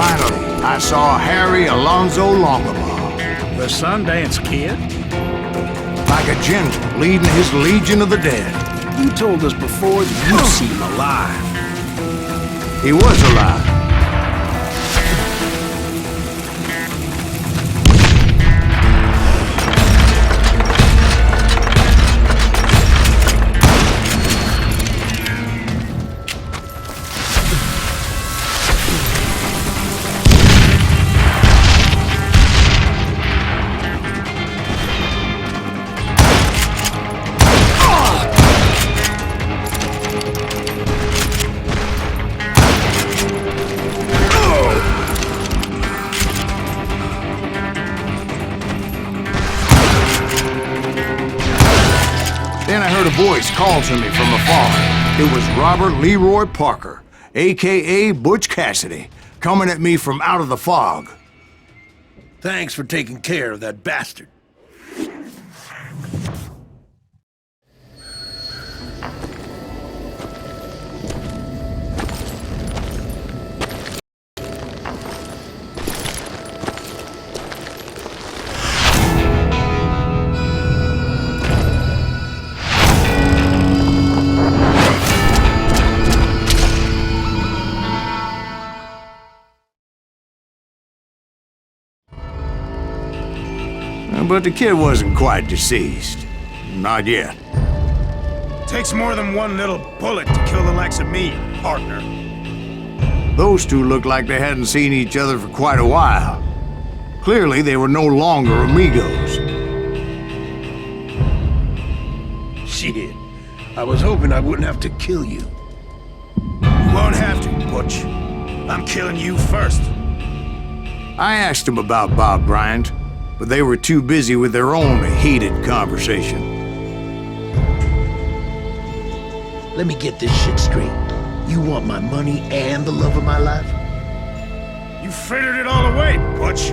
Finally, I saw Harry Alonzo Longabaugh.
The Sundance Kid?
Like a general leading his legion of the dead.
You told us before that you seem alive.
He was alive. Then I heard a voice call to me from afar. It was Robert Leroy Parker, a.k.a. Butch Cassidy, coming at me from out of the fog.
Thanks for taking care of that bastard.
But the kid wasn't quite deceased. Not yet.
Takes more than one little bullet to kill the likes of me, partner.
Those two looked like they hadn't seen each other for quite a while. Clearly, they were no longer amigos.
Shit. I was hoping I wouldn't have to kill you.
You won't have to, Butch. I'm killing you first.
I asked them about Bob Bryant, but they were too busy with their own heated conversation.
Let me get this shit straight. You want my money and the love of my life?
You frittered it all away, Butch.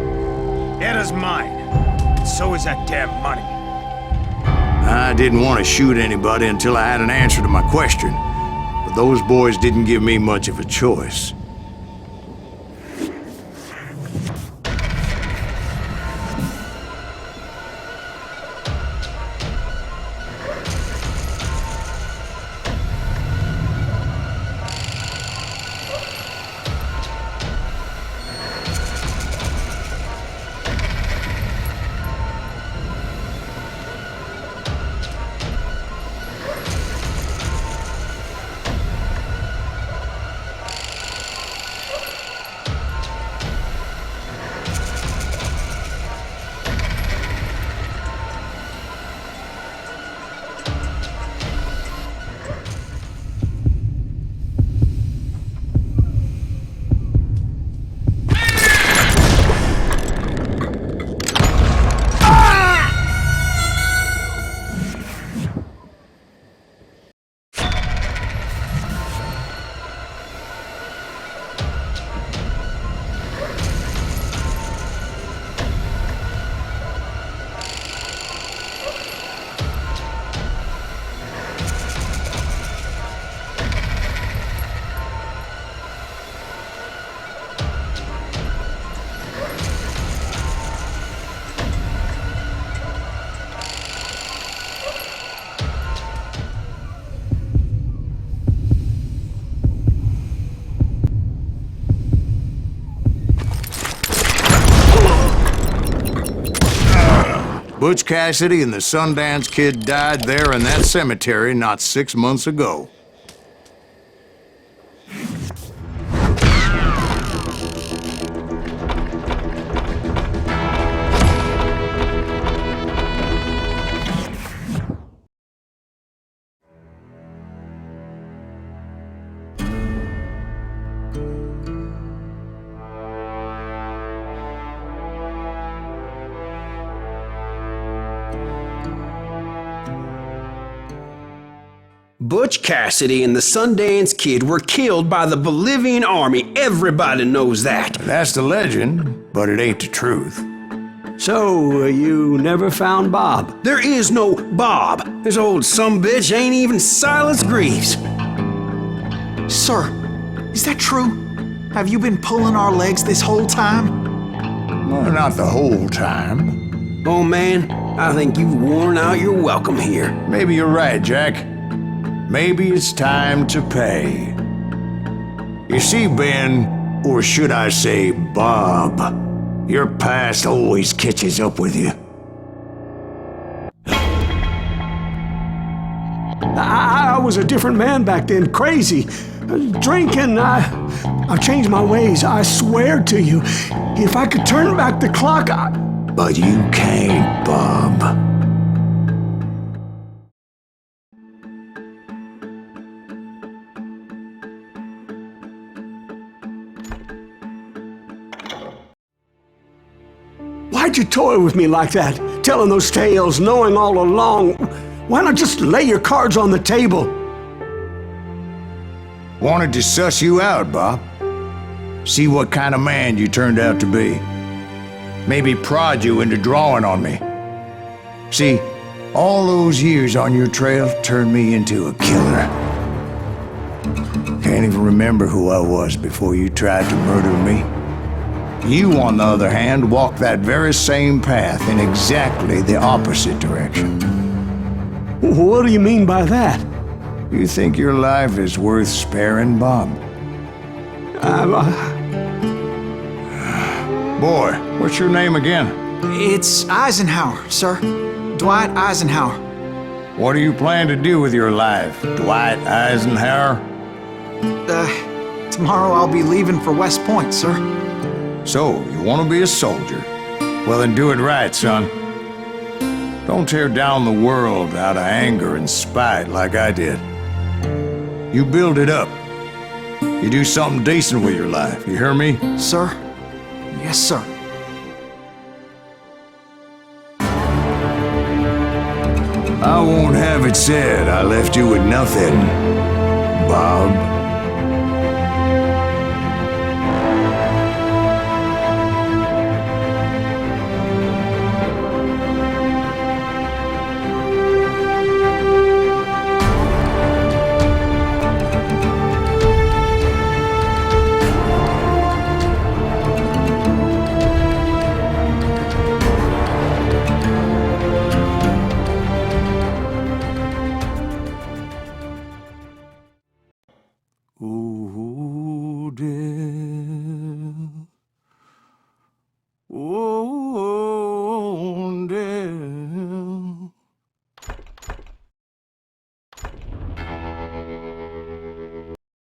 Etta's mine. And so is that damn money.
I didn't want to shoot anybody until I had an answer to my question, but those boys didn't give me much of a choice. Butch Cassidy and the Sundance Kid died there in that cemetery not 6 months ago.
Butch Cassidy and the Sundance Kid were killed by the Bolivian army. Everybody knows that.
That's the legend, but it ain't the truth.
So, you never found Bob?
There is no Bob. This old sumbitch ain't even Silas Greaves.
Sir, is that true? Have you been pulling our legs this whole time?
Well, not the whole time.
Oh man, I think you've worn out your welcome here.
Maybe you're right, Jack. Maybe it's time to pay. You see, Ben, or should I say Bob, your past always catches up with you.
I was a different man back then, crazy. Drinking, I've changed my ways, I swear to you. If I could turn back the clock,
But you can't, Bob.
Why'd you toy with me like that? Telling those tales, knowing all along. Why not just lay your cards on the table?
Wanted to suss you out, Bob. See what kind of man you turned out to be. Maybe prod you into drawing on me. See, all those years on your trail turned me into a killer. Can't even remember who I was before you tried to murder me. You, on the other hand, walked that very same path in exactly the opposite direction.
What do you mean by that?
You think your life is worth sparing, Bob? Boy, what's your name again?
It's Eisenhower, sir. Dwight Eisenhower.
What do you plan to do with your life, Dwight Eisenhower?
Tomorrow I'll be leaving for West Point, sir.
So, you want to be a soldier? Well, then do it right, son. Don't tear down the world out of anger and spite like I did. You build it up. You do something decent with your life, you hear me?
Sir? Yes, sir.
I won't have it said I left you with nothing, Bob. Ooh, dear. Oh.